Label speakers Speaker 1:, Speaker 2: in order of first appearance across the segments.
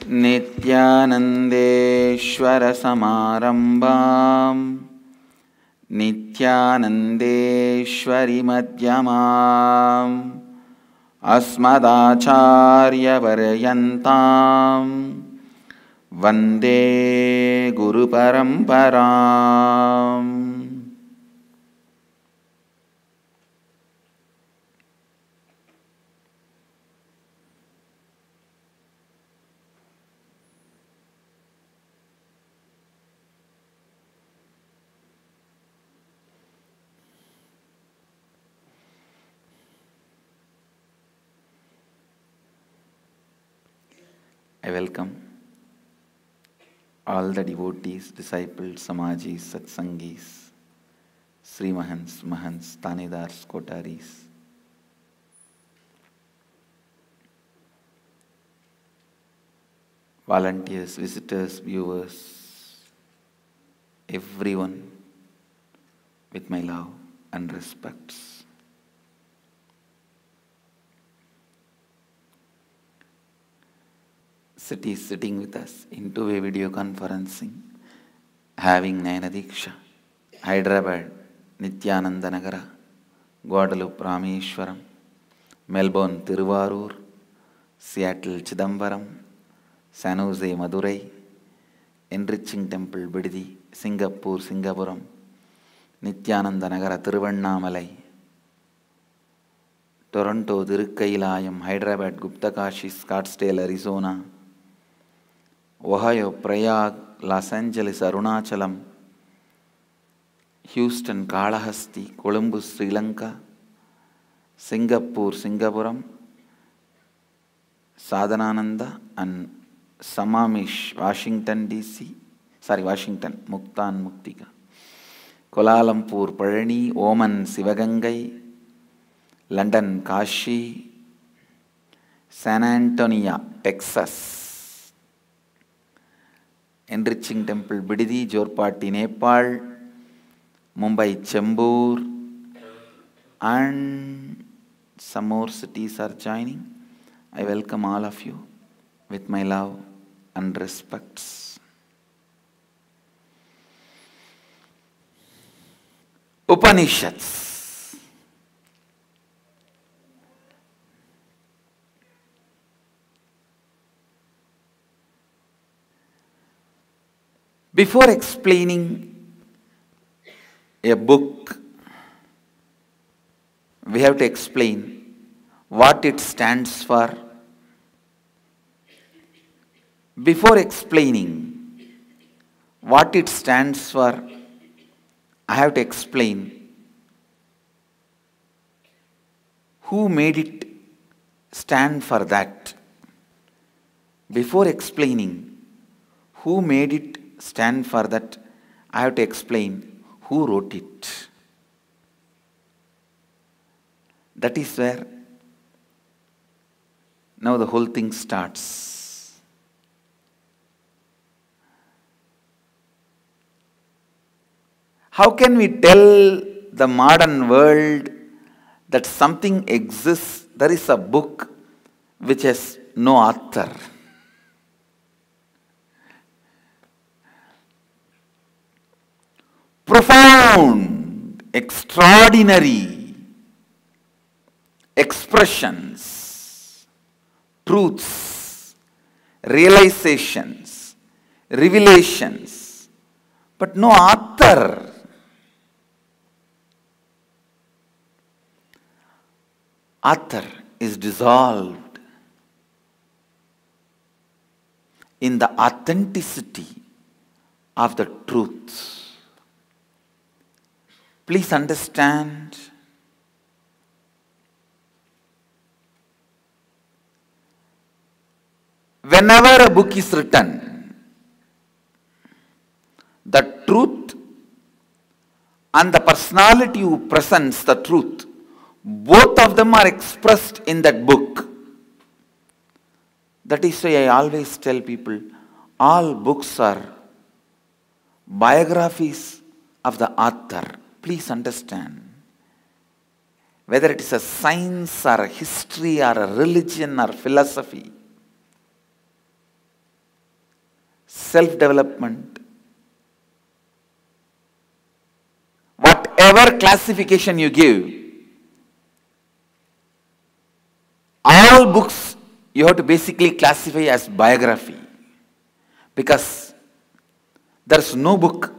Speaker 1: नित्यानन्देश्वरसमारम्भां नित्यानन्देश्वरि मध्यमाम् अस्मदाचार्यपर्यन्तां वन्दे गुरुपरम्पराम्। I welcome all the devotees, disciples, samajis, satsangis, Sri Mahants, Mahants, Tanedars, Kotaris, volunteers, visitors, viewers, everyone with my love and respects. City sitting with us in two-way video conferencing, having Nayana Diksha, Hyderabad, Nityananda Nagara, Guadalupe Rameshwaram, Melbourne Tiruvarur, Seattle Chidambaram, San Jose Madurai, Enriching Temple Bididi, Singapore Singapuram, Nityananda Nagara Tiruvannamalai, Toronto Tirukkailayam, Hyderabad Guptakashi, Scottsdale Arizona, Ohio, Prayag, Los Angeles, Arunachalam, Houston, Kalahasti, Columbus, Sri Lanka, Singapore, Singapuram, Sadhanananda and Samamish, Washington, Washington, Muktan, Muktika, Kuala Lumpur, Parani, Oman, Sivagangai, London, Kashi, San Antonio, Texas, Enriching Temple Bididi, Jorpati, Nepal, Mumbai, Chembur, and some more cities are joining. I welcome all of you with my love and respects. Upanishads. Before explaining a book, we have to explain what it stands for. Before explaining what it stands for, I have to explain who made it stand for that. Before explaining who made it stand for that, I have to explain who wrote it. That is where now the whole thing starts. How can we tell the modern world that something exists, there is a book which has no author? Profound, extraordinary expressions, truths, realizations, revelations, but no author. Author is dissolved in the authenticity of the truth. Please understand, whenever a book is written, the truth and the personality who presents the truth, both of them are expressed in that book. That is why I always tell people, all books are biographies of the author. Please understand. Whether it is a science or a history or a religion or philosophy, self-development, whatever classification you give, all books you have to basically classify as biography, because there's no book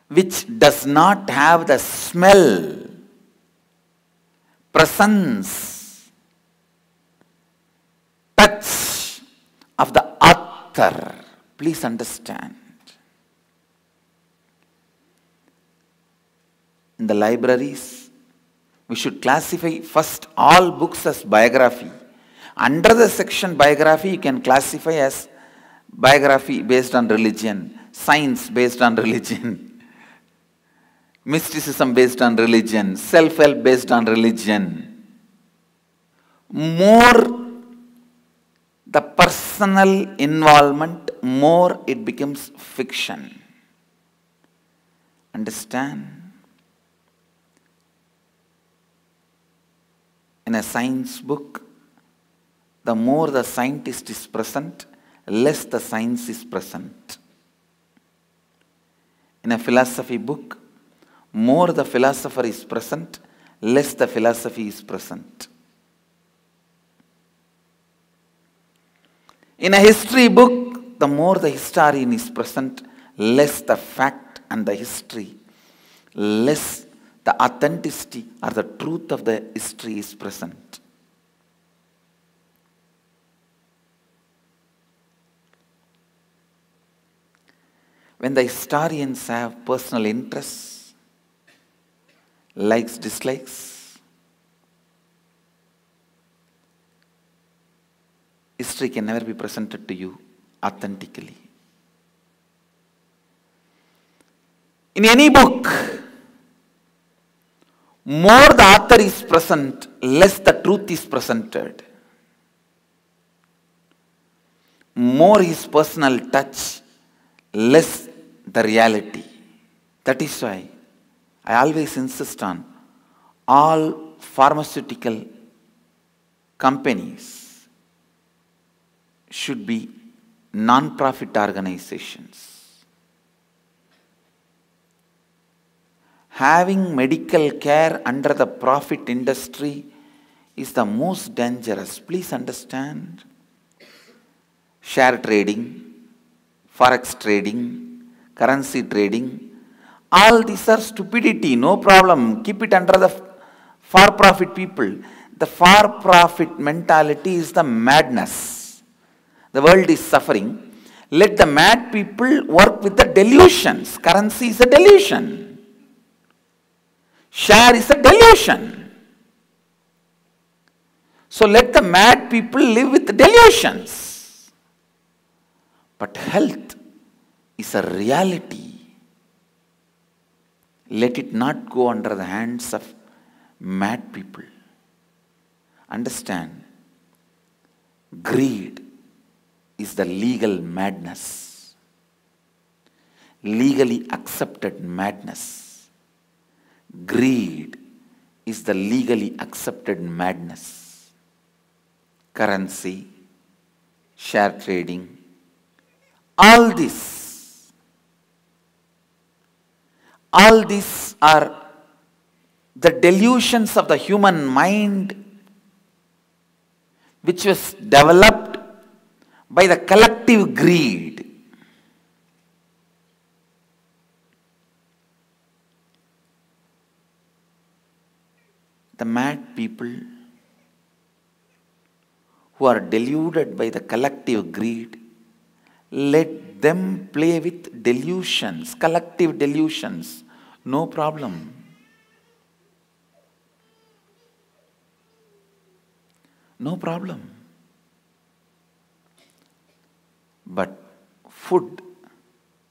Speaker 1: which does not have the smell, presence, touch of the author. Please understand. In the libraries, we should classify first all books as biography. Under the section biography, you can classify as biography based on religion, science based on religion, mysticism based on religion, self-help based on religion. More the personal involvement, more it becomes fiction. Understand? In a science book, the more the scientist is present, less the science is present. In a philosophy book, more the philosopher is present, less the philosophy is present. In a history book, the more the historian is present, less the fact and the history, less the authenticity or the truth of the history is present. When the historians have personal interests, likes, dislikes, history can never be presented to you authentically. In any book, more the author is present, less the truth is presented. More his personal touch, less the reality. That is why I always insist on all pharmaceutical companies should be non-profit organizations. Having medical care under the profit industry is the most dangerous. Please understand. Share trading, forex trading, currency trading, all these are stupidity, no problem. Keep it under the for-profit people. The for-profit mentality is the madness. The world is suffering. Let the mad people work with the delusions. Currency is a delusion. Share is a delusion. So let the mad people live with delusions. But health is a reality. Let it not go under the hands of mad people. Understand, greed is the legal madness. Legally accepted madness. Greed is the legally accepted madness. Currency, share trading, all these are the delusions of the human mind which was developed by the collective greed. The mad people who are deluded by the collective greed, let them play with delusions, collective delusions, no problem. No problem. But food,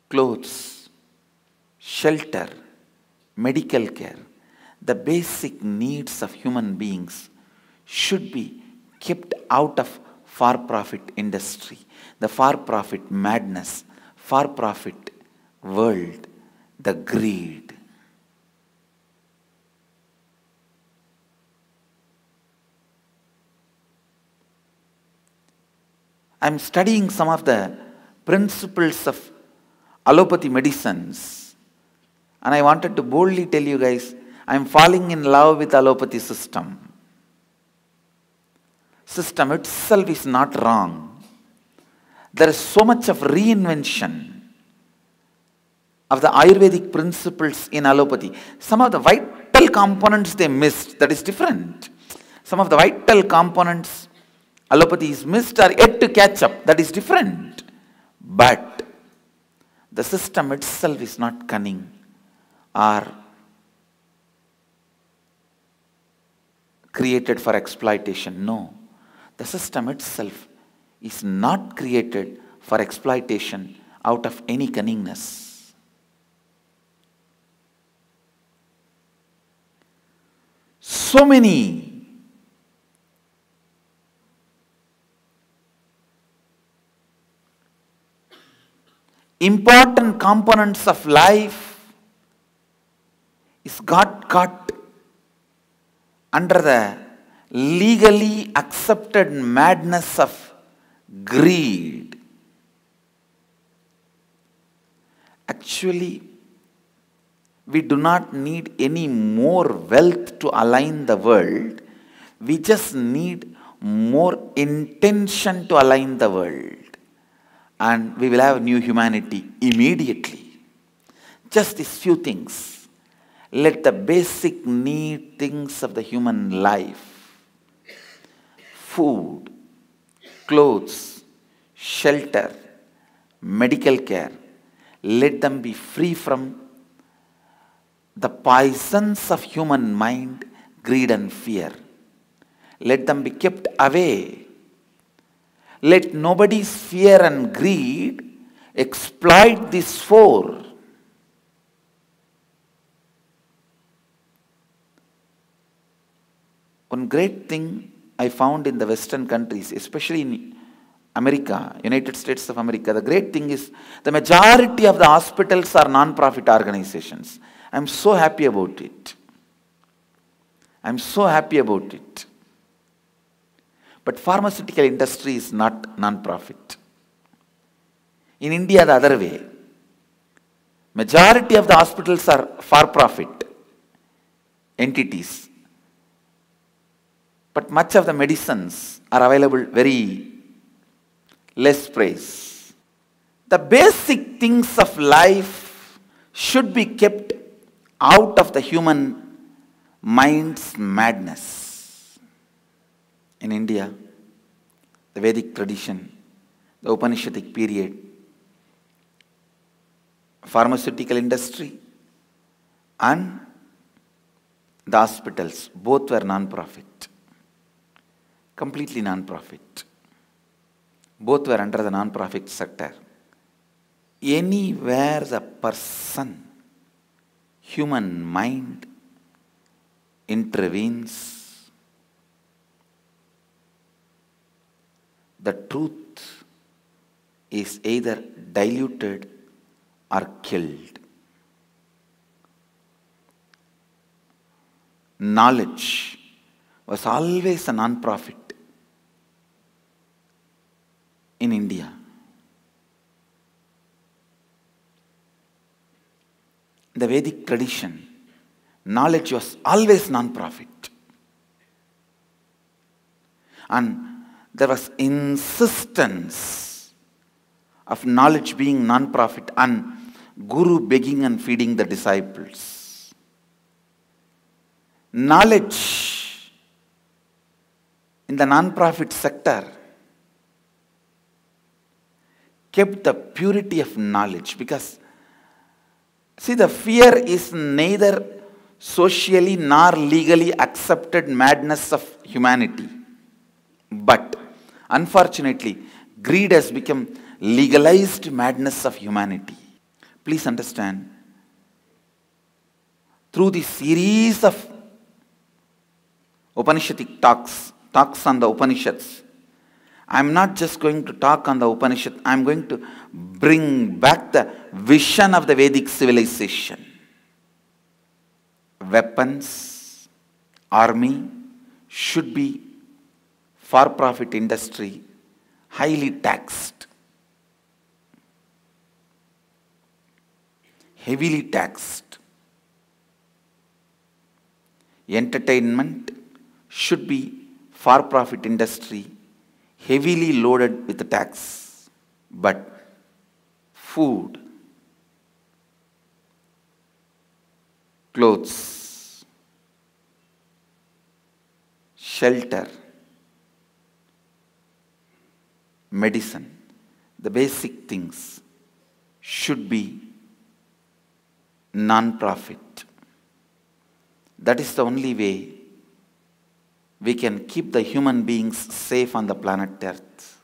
Speaker 1: clothes, shelter, medical care, the basic needs of human beings should be kept out of for-profit industry, the for-profit madness, for-profit world, the greed. I'm studying some of the principles of allopathy medicines, and I wanted to boldly tell you guys, I'm falling in love with allopathy system. System itself is not wrong. There is so much of reinvention of the Ayurvedic principles in allopathy. Some of the vital components they missed, that is different. Some of the vital components allopathy is missed or yet to catch up, that is different. But the system itself is not cunning or created for exploitation. No. The system itself is not created for exploitation out of any cunningness. So many important components of life is got caught under the legally accepted madness of greed. Actually, we do not need any more wealth to align the world. We just need more intention to align the world. And we will have new humanity immediately. Just these few things. Let the basic need things of the human life, food, clothes, shelter, medical care, let them be free from the poisons of human mind, greed and fear. Let them be kept away. Let nobody's fear and greed exploit these four. One great thing I found in the Western countries, especially in America, United States of America, the great thing is the majority of the hospitals are non-profit organizations. I'm so happy about it. I'm so happy about it. But pharmaceutical industry is not non-profit. In India, the other way. Majority of the hospitals are for-profit entities. But much of the medicines are available very less price. The basic things of life should be kept out of the human mind's madness. In India, the Vedic tradition, the Upanishadic period, pharmaceutical industry and the hospitals, both were non-profit. Completely non-profit. Both were under the non-profit sector. Anywhere the person, human mind intervenes, the truth is either diluted or killed. Knowledge was always a non-profit in India. The Vedic tradition, knowledge was always non-profit. And there was insistence of knowledge being non-profit and Guru begging and feeding the disciples. Knowledge in the non-profit sector kept the purity of knowledge, because see, the fear is neither socially nor legally accepted madness of humanity. But unfortunately, greed has become legalized madness of humanity. Please understand, through this series of Upanishadic talks on the Upanishads, I'm not just going to talk on the Upanishad, I'm going to bring back the vision of the Vedic civilization. Weapons, army should be for-profit industry highly taxed, heavily taxed. Entertainment should be for-profit industry, heavily loaded with tax. But food, clothes, shelter, medicine, the basic things should be non-profit. That is the only way we can keep the human beings safe on the planet Earth.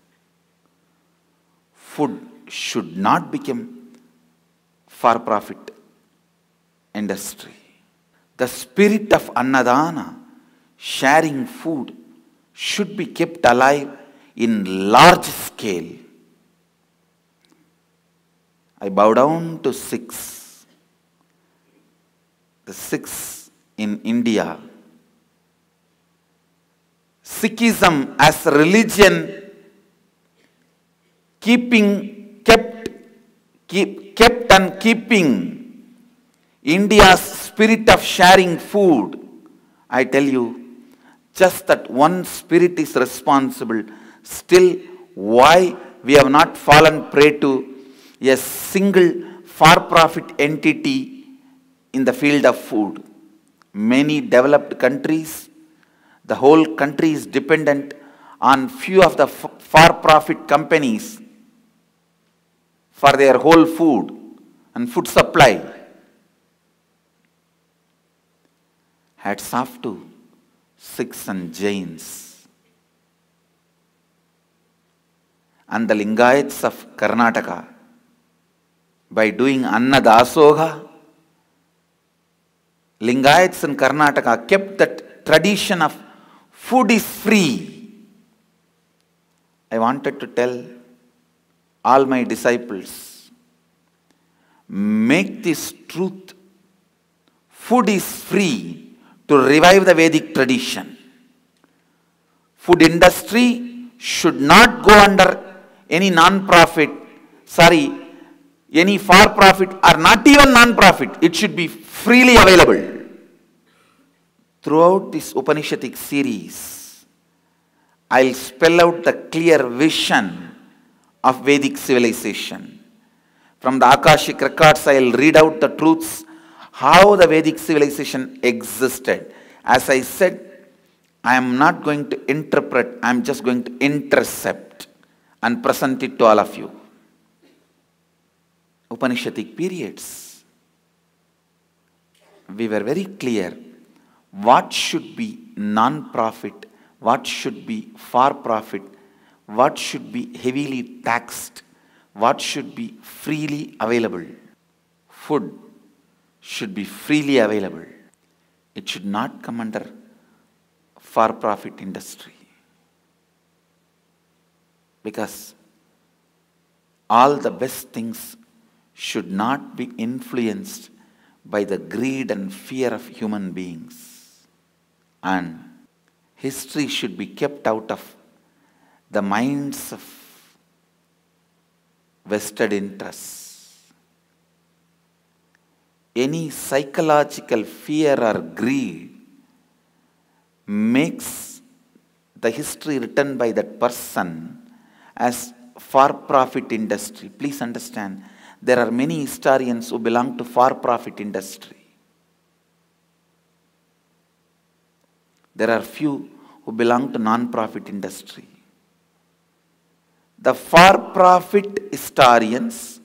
Speaker 1: Food should not become for-profit industry. The spirit of Annadana, sharing food, should be kept alive in large scale. I bow down to Sikhs. The Sikhs in India. Sikhism as a religion kept and keeping India's spirit of sharing food. I tell you, just that one spirit is responsible. Still, why we have not fallen prey to a single for-profit entity in the field of food. Many developed countries, the whole country is dependent on few of the for-profit companies for their whole food and food supply. Hats off to Sikhs and Jains and the Lingayats of Karnataka. By doing Anna Dasoga, Lingayats in Karnataka kept that tradition of food is free. I wanted to tell all my disciples, make this truth, food is free, to revive the Vedic tradition. Food industry should not go under any non-profit, any for-profit or not even non-profit. It should be freely available. Throughout this Upanishadic series, I'll spell out the clear vision of Vedic civilization. From the Akashic records, I'll read out the truths how the Vedic civilization existed. As I said, I am not going to interpret, I am just going to intercept and present it to all of you. Upanishadic periods, we were very clear what should be non-profit, what should be for-profit, what should be heavily taxed, what should be freely available. Food should be freely available. It should not come under for-profit industry. Because all the best things should not be influenced by the greed and fear of human beings. And history should be kept out of the minds of vested interests. Any psychological fear or greed makes the history written by that person as for-profit industry. Please understand, there are many historians who belong to for-profit industry. There are few who belong to non-profit industry. The for-profit historians,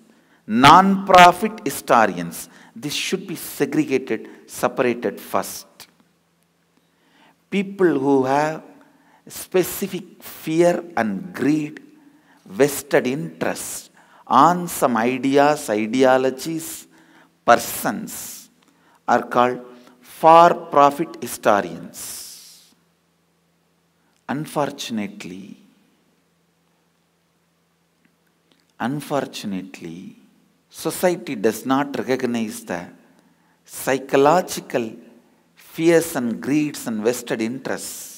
Speaker 1: non-profit historians, this should be segregated, separated first. People who have specific fear and greed, vested interest on some ideas, ideologies, persons are called for-profit historians. Unfortunately, society does not recognize the psychological fears and greeds and vested interests.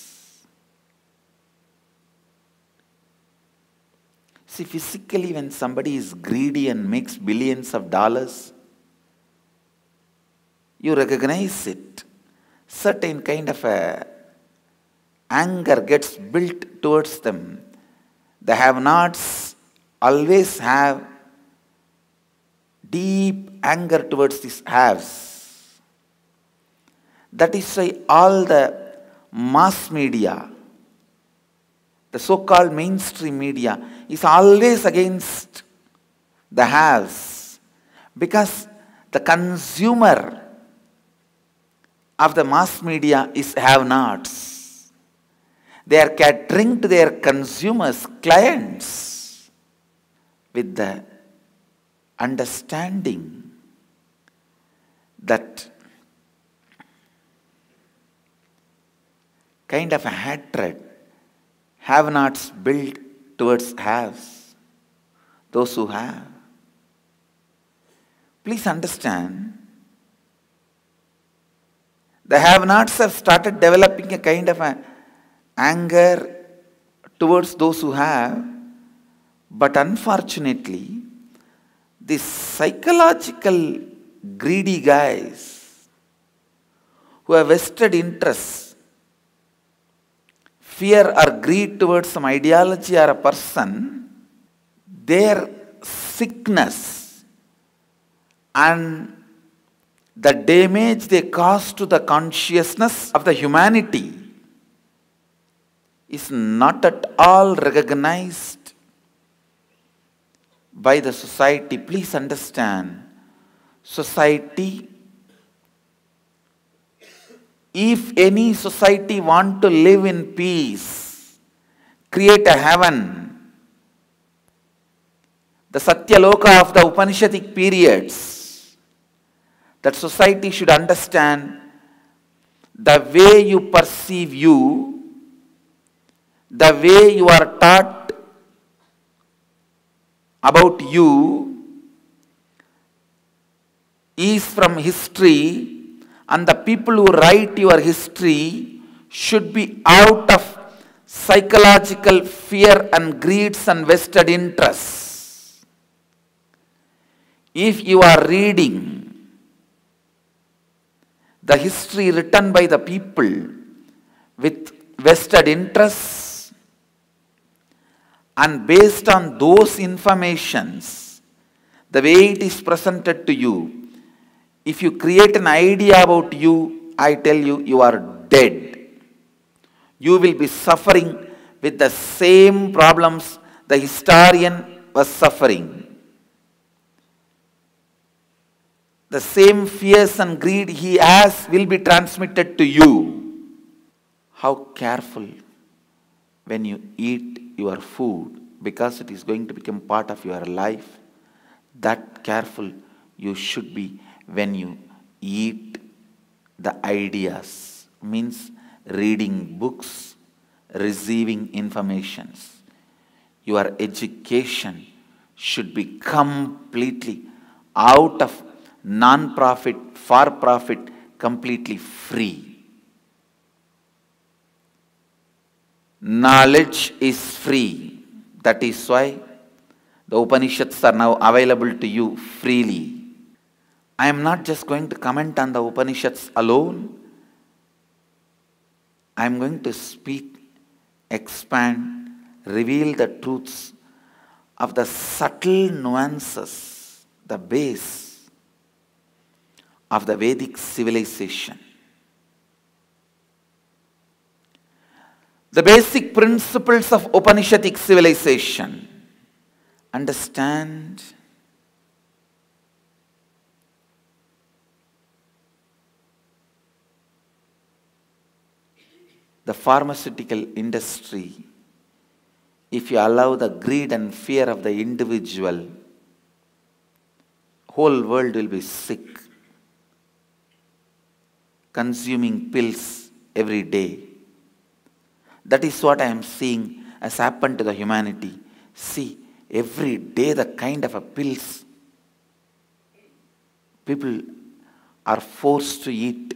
Speaker 1: See, physically, when somebody is greedy and makes billions of dollars, you recognize it. Certain kind of a anger gets built towards them. The have-nots always have deep anger towards these haves. That is why all the mass media, the so-called mainstream media, is always against the haves, because the consumer of the mass media is have-nots. They are catering to their consumers, clients, with the understanding that kind of a hatred have-nots build towards haves, those who have. Please understand, the have-nots have started developing a kind of a anger towards those who have, but unfortunately, these psychological greedy guys who have vested interests, fear or greed towards some ideology or a person, their sickness and the damage they cause to the consciousness of the humanity is not at all recognized by the society. Please understand, society, if any society want to live in peace, create a heaven, the Satyaloka of the Upanishadic periods, that society should understand the way you perceive you, the way you are taught about you is from history, and the people who write your history should be out of psychological fear and greeds and vested interests. If you are reading the history written by the people with vested interests, and based on those informations, the way it is presented to you, if you create an idea about you, I tell you, you are dead. You will be suffering with the same problems the historian was suffering. The same fears and greed he has will be transmitted to you. How careful when you eat your food, because it is going to become part of your life. That careful you should be when you eat the ideas, means reading books, receiving informations. Your education should be completely out of non-profit, for-profit, completely free. Knowledge is free. That is why the Upanishads are now available to you freely. I am not just going to comment on the Upanishads alone. I am going to speak, expand, reveal the truths of the subtle nuances, the base of the Vedic civilization. The basic principles of Upanishadic civilization. Understand the pharmaceutical industry. If you allow the greed and fear of the individual, whole world will be sick, consuming pills every day. That is what I am seeing has happened to the humanity. See, every day the kind of a pills people are forced to eat.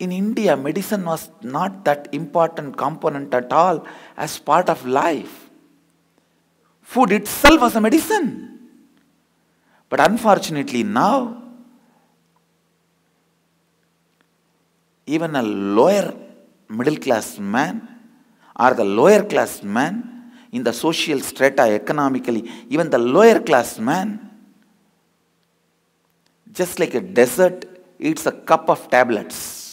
Speaker 1: In India, medicine was not that important component at all as part of life. Food itself was a medicine. But unfortunately now, even a lower middle class man or the lower class man in the social strata economically, even the lower class man, just like a dessert, eats a cup of tablets.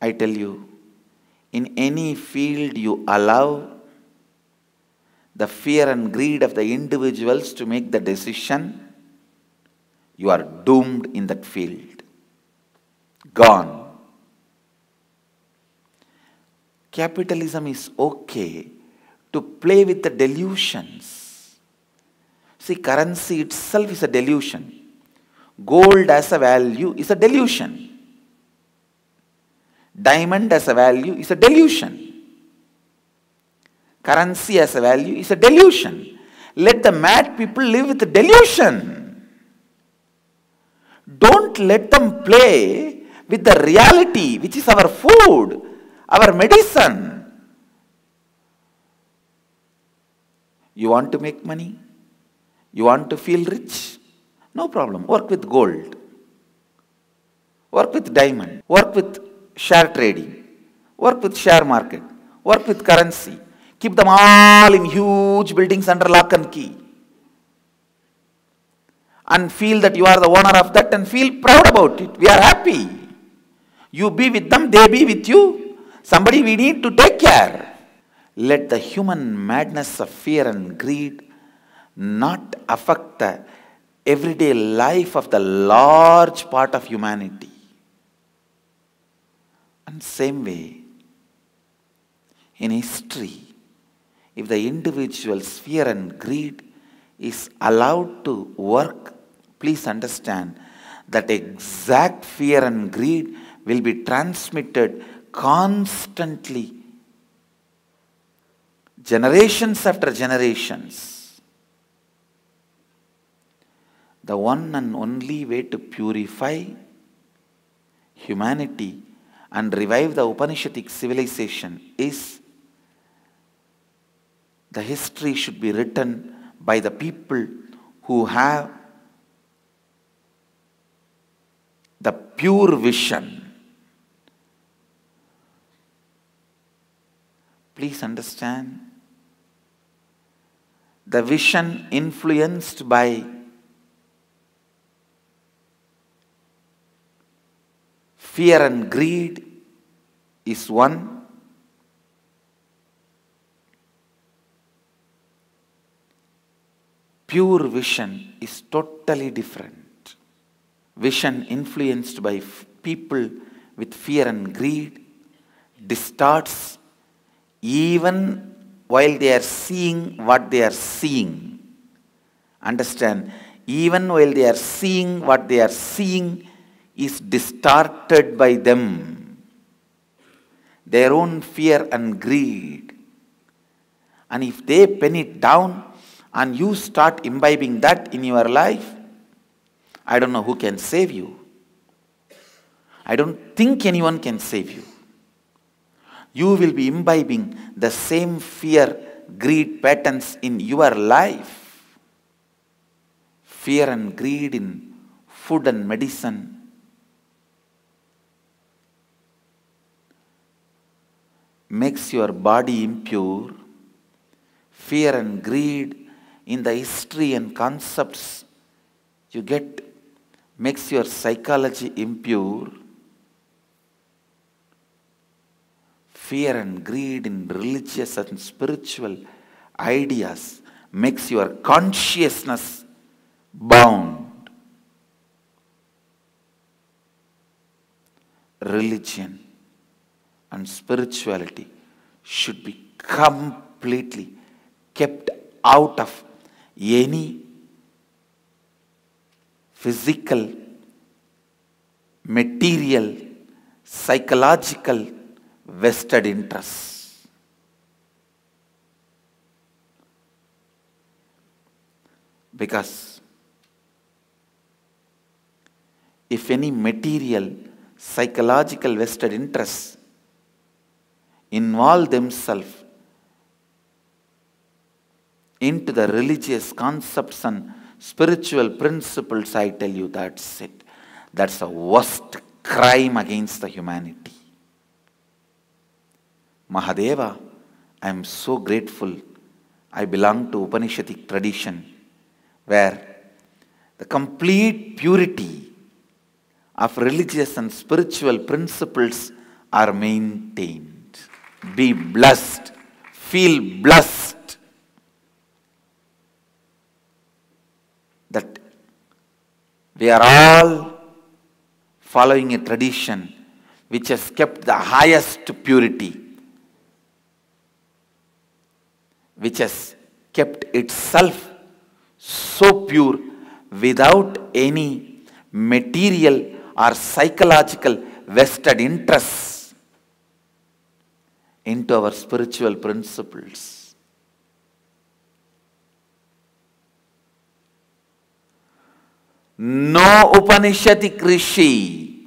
Speaker 1: I tell you, in any field you allow the fear and greed of the individuals to make the decision, you are doomed in that field. Gone. Capitalism is okay to play with the delusions. See, currency itself is a delusion. Gold as a value is a delusion. Diamond as a value is a delusion. Currency as a value is a delusion. Let the mad people live with the delusion. Don't let them play with the reality, which is our food, our medicine. You want to make money? You want to feel rich? No problem. Work with gold. Work with diamond. Work with share trading. Work with share market. Work with currency. Keep them all in huge buildings under lock and key. And feel that you are the owner of that and feel proud about it. We are happy. You be with them, they be with you. Somebody we need to take care. Let the human madness of fear and greed not affect the everyday life of the large part of humanity. And same way, in history, if the individual's fear and greed is allowed to work, please understand that exact fear and greed will be transmitted constantly, generations after generations. The one and only way to purify humanity and revive the Upanishadic civilization is the history should be written by the people who have the pure vision. Please understand, the vision influenced by fear and greed is one. Pure vision is totally different. Vision influenced by people with fear and greed distorts even while they are seeing what they are seeing. Understand, even while they are seeing what they are seeing is distorted by them. Their own fear and greed. And if they pen it down and you start imbibing that in your life, I don't know who can save you. I don't think anyone can save you. You will be imbibing the same fear, greed patterns in your life. Fear and greed in food and medicine. Makes your body impure. Fear and greed in the history and concepts you get makes your psychology impure. Fear and greed in religious and spiritual ideas makes your consciousness bound. Religion and spirituality should be completely kept out of any physical, material, psychological vested interests. Because if any material, psychological vested interests involve themselves into the religious concepts and spiritual principles, I tell you, that's it. That's the worst crime against the humanity. Mahadeva, I am so grateful. I belong to Upanishadic tradition where the complete purity of religious and spiritual principles are maintained. Be blessed. Feel blessed that we are all following a tradition which has kept the highest purity, which has kept itself so pure without any material or psychological vested interests into our spiritual principles. No Upanishadic Rishi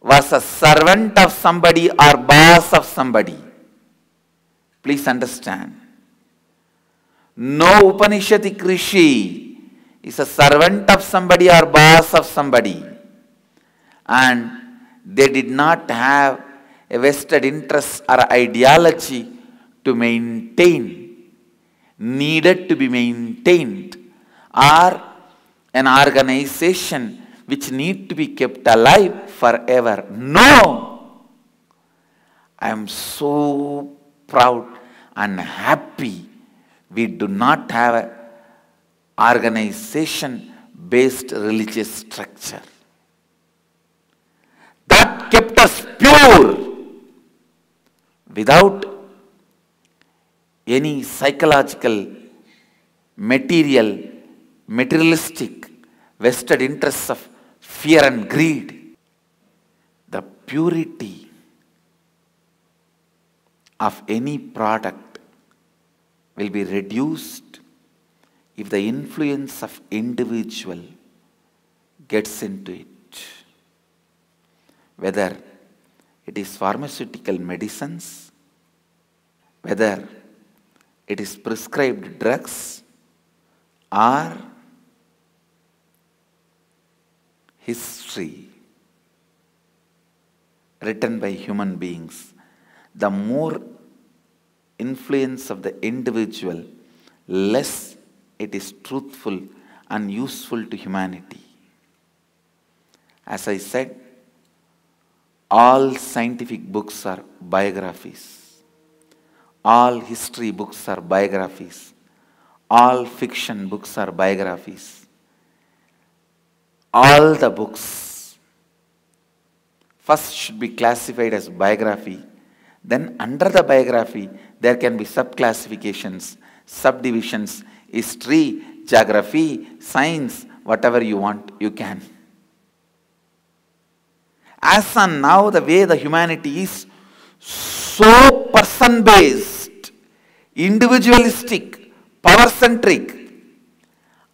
Speaker 1: was a servant of somebody or boss of somebody. Please understand. No Upanishadic Rishi is a servant of somebody or boss of somebody. And they did not have a vested interest or ideology to maintain, needed to be maintained, or an organization which need to be kept alive forever. No! I am so proud and happy we do not have an organization-based religious structure. That kept us pure without any psychological, materialistic, vested interests of fear and greed. The purity of any product will be reduced if the influence of individual gets into it. Whether it is pharmaceutical medicines, whether it is prescribed drugs, or history written by human beings, the more influence of the individual, less it is truthful and useful to humanity. As I said, all scientific books are biographies. All history books are biographies. All fiction books are biographies. All the books first should be classified as biography. Then under the biography, there can be sub-classifications, subdivisions, history, geography, science, whatever you want, you can. As on now, the way the humanity is so person-based, individualistic, power-centric,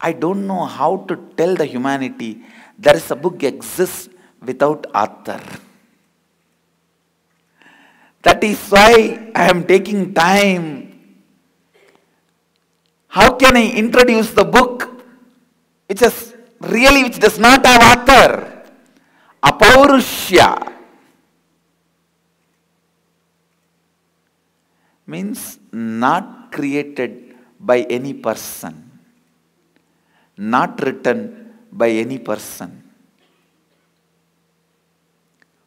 Speaker 1: I don't know how to tell the humanity there is a book exists without author. That is why I am taking time. How can I introduce the book which does not have author? Apaurushya means not created by any person, not written by any person.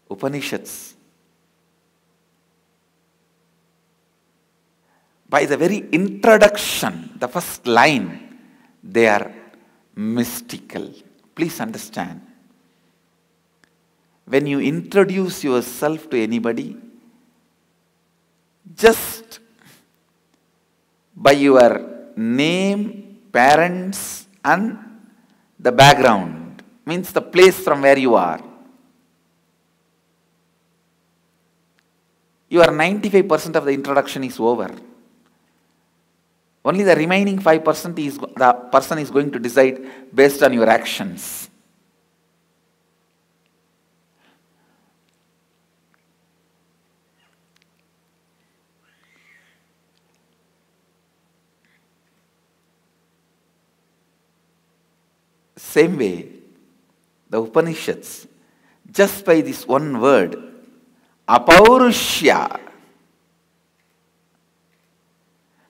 Speaker 1: Upanishads, by the very introduction, the first line, they are mystical. Please understand. When you introduce yourself to anybody, just by your name, parents, and the background, means the place from where you are, your 95% of the introduction is over. Only the remaining 5% is the person is going to decide based on your actions. Same way, the Upanishads, just by this one word, apaurushya,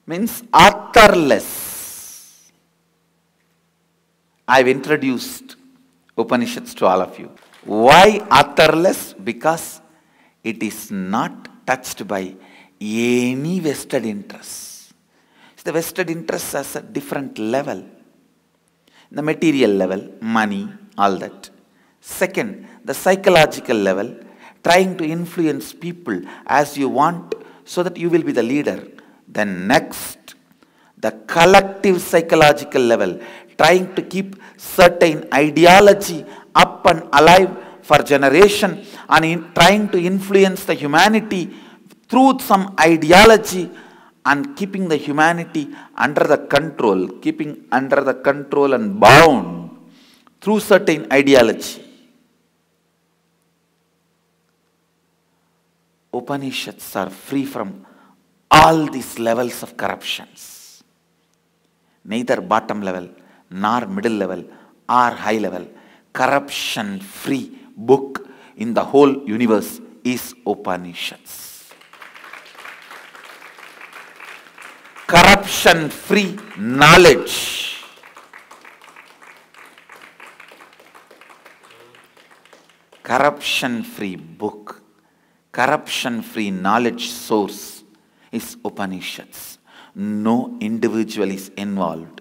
Speaker 1: means authorless. I've introduced Upanishads to all of you. Why authorless? Because it is not touched by any vested interest. The vested interest has a different level. The material level, money, all that. Second, the psychological level, trying to influence people as you want so that you will be the leader. Then next, the collective psychological level, trying to keep certain ideology up and alive for generation and trying to influence the humanity through some ideology and keeping the humanity under the control, keeping under the control and bound through certain ideology. Upanishads are free from all these levels of corruptions. Neither bottom level, nor middle level, or high level. Corruption-free book in the whole universe is Upanishads. Corruption-free knowledge. Corruption-free book. Corruption-free knowledge source is Upanishads. No individual is involved.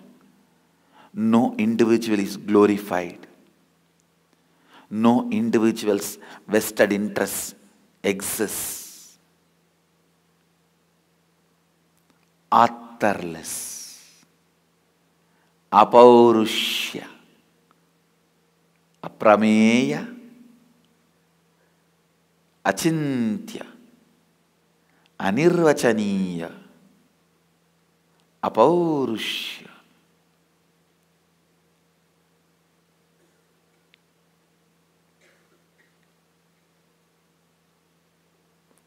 Speaker 1: No individual is glorified. No individual's vested interests exists. Authorless. Apaurushya. Aprameya. Achintya. Anirvachaniya. Apaurushya.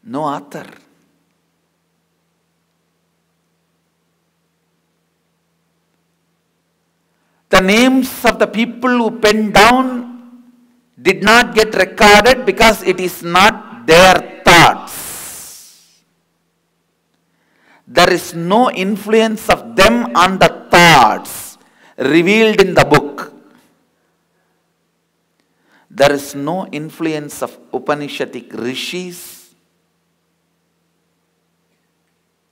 Speaker 1: No author. The names of the people who penned down did not get recorded because it is not their thoughts. There is no influence of them on the thoughts revealed in the book. There is no influence of Upanishadic rishis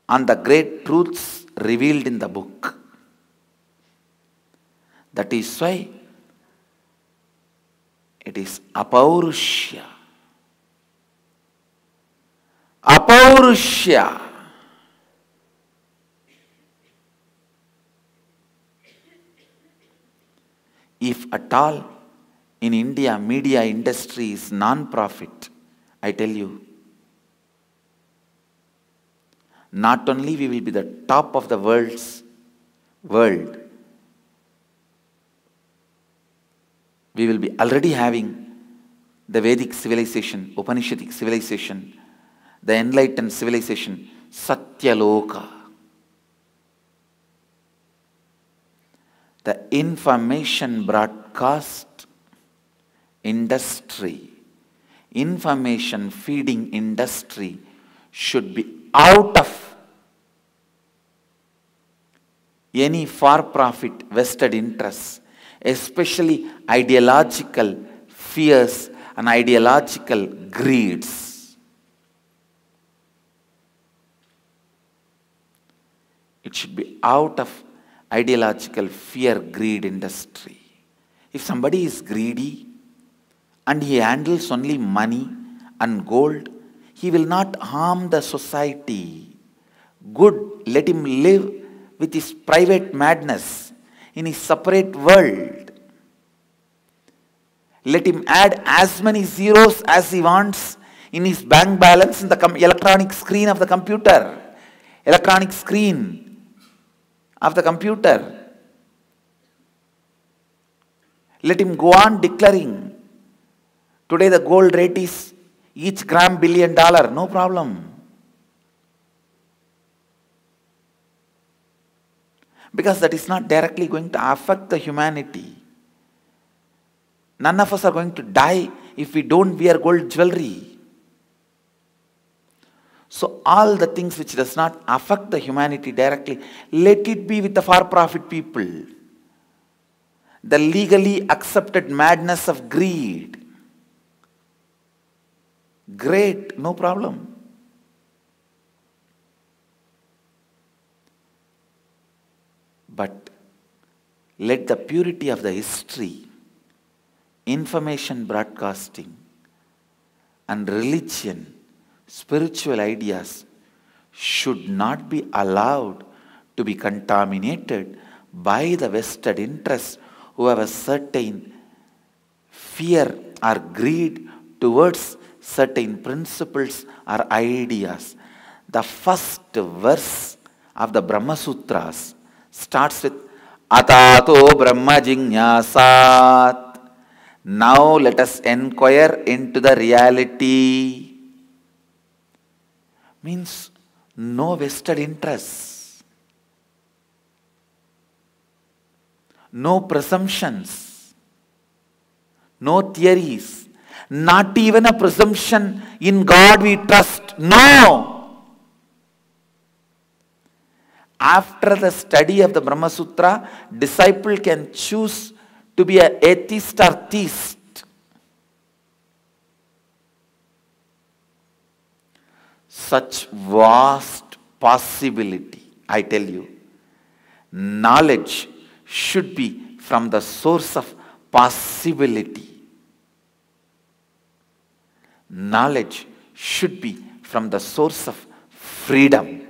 Speaker 1: on the great truths revealed in the book. That is why it is Apaurushya. Apaurushya. If at all in India media industry is non-profit, I tell you, not only we will be the top of the world, we will be already having the Vedic civilization, Upanishadic civilization, the enlightened civilization, Satyaloka. The information broadcast industry, information feeding industry should be out of any for-profit vested interests, especially ideological fears and ideological greeds. It should be out of ideological fear, greed industry. If somebody is greedy and he handles only money and gold, he will not harm the society. Good, let him live with his private madness in his separate world. Let him add as many zeros as he wants in his bank balance in the electronic screen of the computer. Electronic screen of the computer. Let him go on declaring, today the gold rate is each gram $1 billion, no problem. Because that is not directly going to affect the humanity. None of us are going to die if we don't wear gold jewelry. So all the things which does not affect the humanity directly, let it be with the for-profit people. The legally accepted madness of greed. Great, no problem. But let the purity of the history, information broadcasting, and religion, spiritual ideas should not be allowed to be contaminated by the vested interests who have a certain fear or greed towards certain principles or ideas. The first verse of the Brahma Sutras starts with Atato Brahma Jignasat. Now let us inquire into the reality. Means no vested interests, no presumptions, no theories, not even a presumption in God we trust. No! After the study of the Brahma Sutra, disciple can choose to be an atheist or theist. Such vast possibility, I tell you. Knowledge should be from the source of possibility. Knowledge should be from the source of freedom.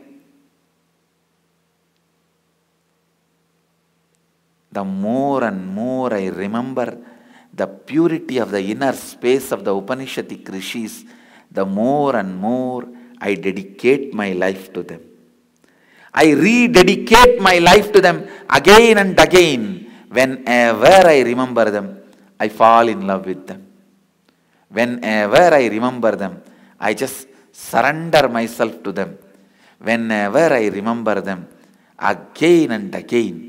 Speaker 1: The more and more I remember the purity of the inner space of the Upanishadic rishis, the more and more I dedicate my life to them. I rededicate my life to them again and again. Whenever I remember them, I fall in love with them. Whenever I remember them, I just surrender myself to them. Whenever I remember them, again and again,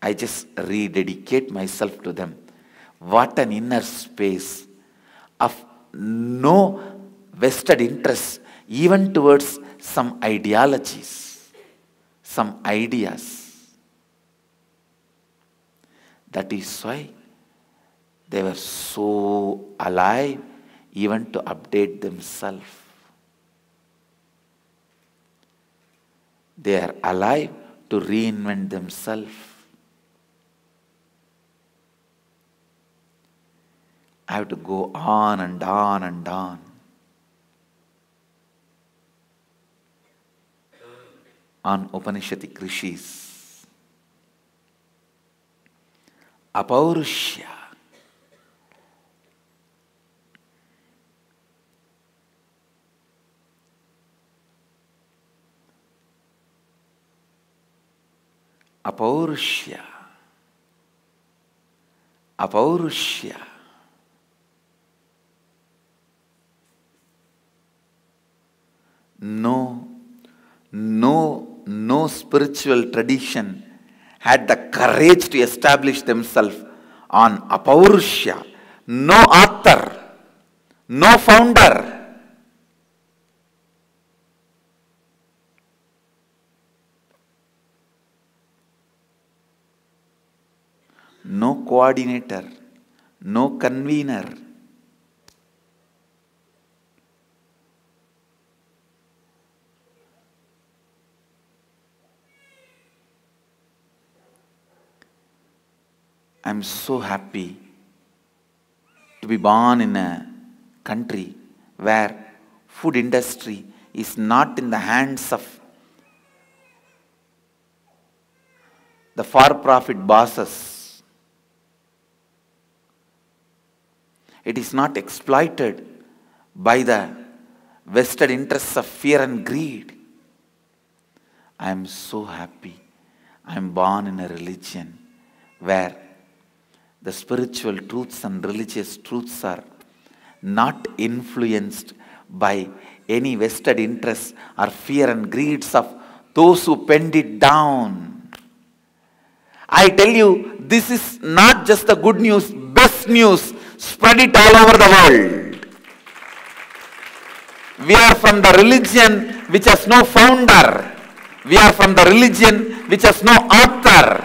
Speaker 1: I just rededicate myself to them. What an inner space of no vested interest, even towards some ideologies, some ideas. That is why they were so alive even to update themselves. They are alive to reinvent themselves. I have to go on and on and on. On Upanishadic rishis. Apaurushya. Apaurushya. Apaurushya. No spiritual tradition had the courage to establish themselves on Apaurushya. No author, no founder. No coordinator, no convener. I am so happy to be born in a country where food industry is not in the hands of the for-profit bosses. It is not exploited by the vested interests of fear and greed. I am so happy. I am born in a religion where the spiritual truths and religious truths are not influenced by any vested interests or fear and greeds of those who penned it down. I tell you, this is not just the good news, best news. Spread it all over the world. We are from the religion which has no founder. We are from the religion which has no author.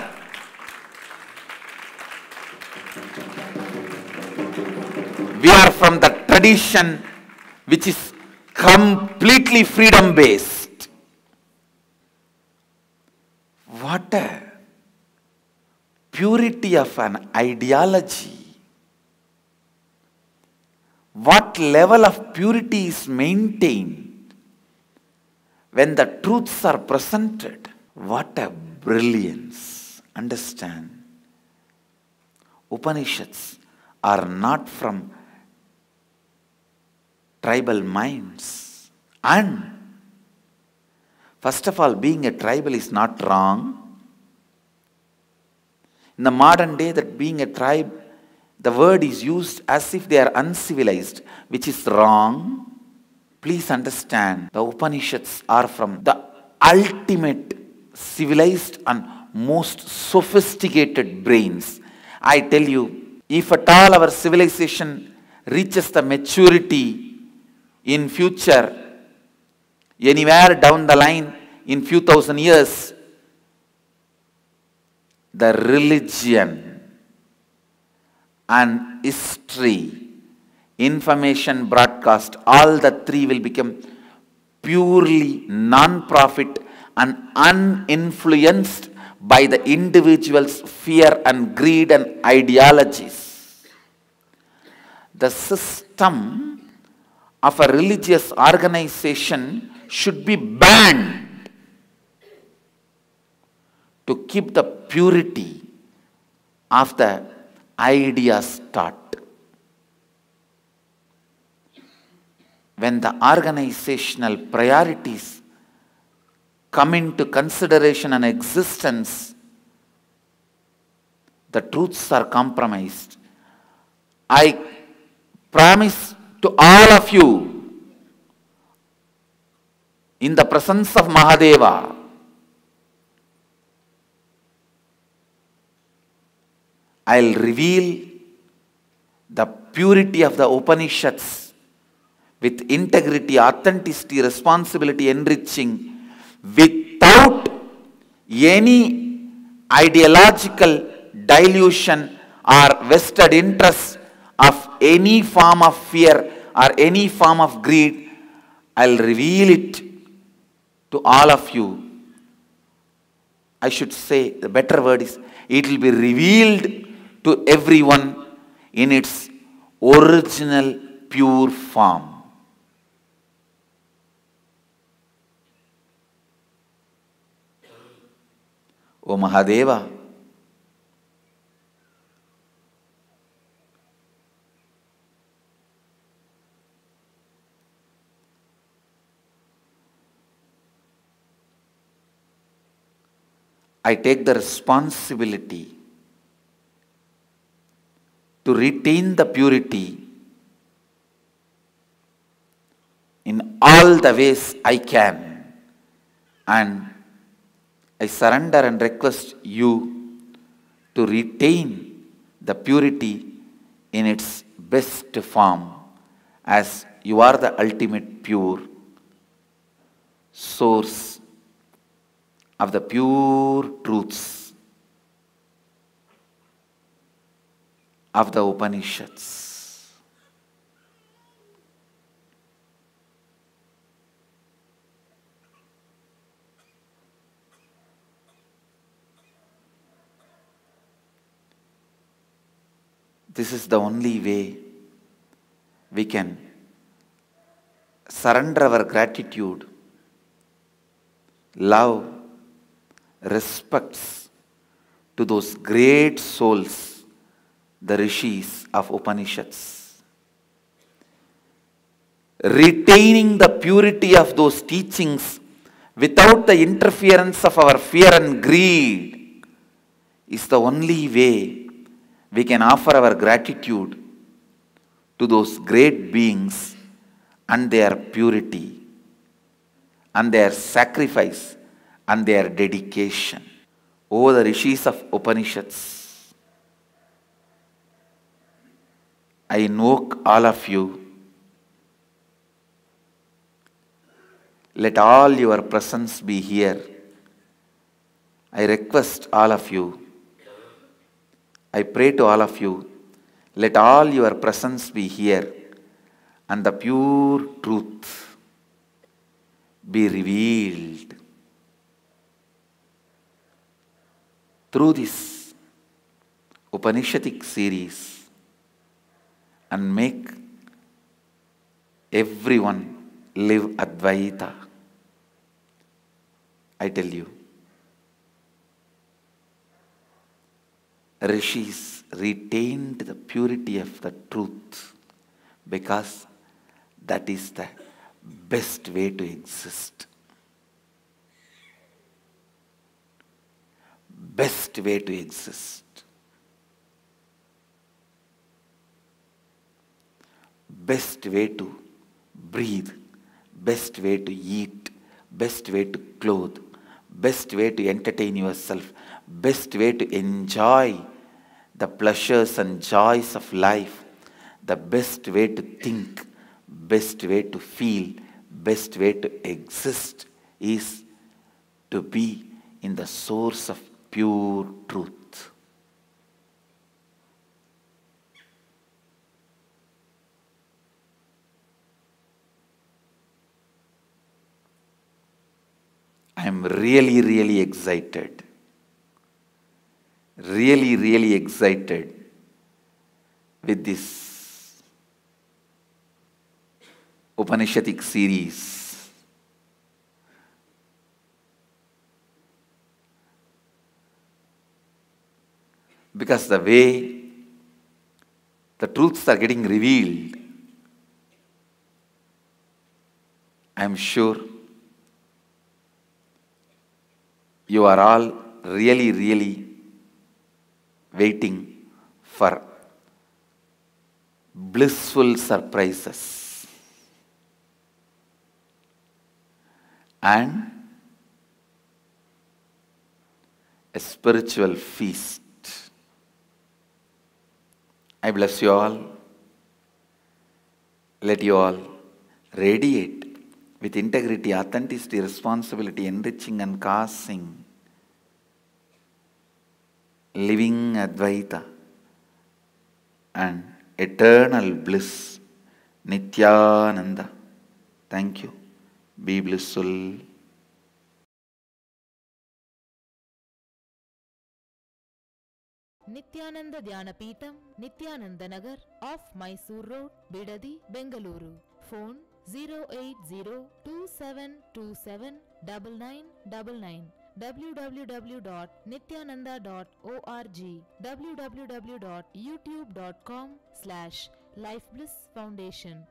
Speaker 1: We are from the tradition which is completely freedom-based. What a purity of an ideology. What level of purity is maintained when the truths are presented? What a brilliance. Understand, Upanishads are not from tribal minds. And first of all, being a tribal is not wrong. In the modern day, that being a tribe, the word is used as if they are uncivilized, which is wrong. Please understand, the Upanishads are from the ultimate civilized and most sophisticated brains. I tell you, if at all our civilization reaches the maturity in future, anywhere down the line in few thousand years, the religion and history, information broadcast, all the three will become purely non-profit and uninfluenced by the individual's fear and greed and ideologies. The system of a religious organization should be banned to keep the purity of the ideas taught. When the organizational priorities come into consideration and existence, the truths are compromised. I promise to all of you, in the presence of Mahadeva, I'll reveal the purity of the Upanishads with integrity, authenticity, responsibility, enriching, without any ideological dilution or vested interest of any form of fear or any form of greed. I'll reveal it to all of you. I should say, the better word is, it will be revealed to everyone in its original pure form. O Mahadeva, I take the responsibility to retain the purity in all the ways I can, and I surrender and request you to retain the purity in its best form, as you are the ultimate pure source of the pure truths of the Upanishads. This is the only way we can surrender our gratitude, love, respects to those great souls, the rishis of Upanishads. Retaining the purity of those teachings without the interference of our fear and greed is the only way we can offer our gratitude to those great beings and their purity and their sacrifice and their dedication. O the rishis of Upanishads, I invoke all of you. Let all your presence be here. I request all of you. I pray to all of you. Let all your presence be here and the pure truth be revealed. Through this Upanishadic series, and make everyone live Advaita. I tell you, rishis retained the purity of the truth because that is the best way to exist. Best way to exist. Best way to breathe. Best way to eat. Best way to clothe. Best way to entertain yourself. Best way to enjoy the pleasures and joys of life. The best way to think. Best way to feel. Best way to exist is to be in the source of pure truth. I am really excited. Really excited with this Upanishadic series. Because the way the truths are getting revealed, I am sure you are all really waiting for blissful surprises and a spiritual feast. I bless you all. Let you all radiate with integrity, authenticity, responsibility, enriching and causing, living Advaita and eternal bliss, Nityananda. Thank you. Be blissful.
Speaker 2: Nityananda Dhyanapitham, Nityananda Nagar, off Mysore Road, Bidadi, Bengaluru. Phone 08027279999. www.nityananda.org. www.youtube.com/Life Bliss Foundation.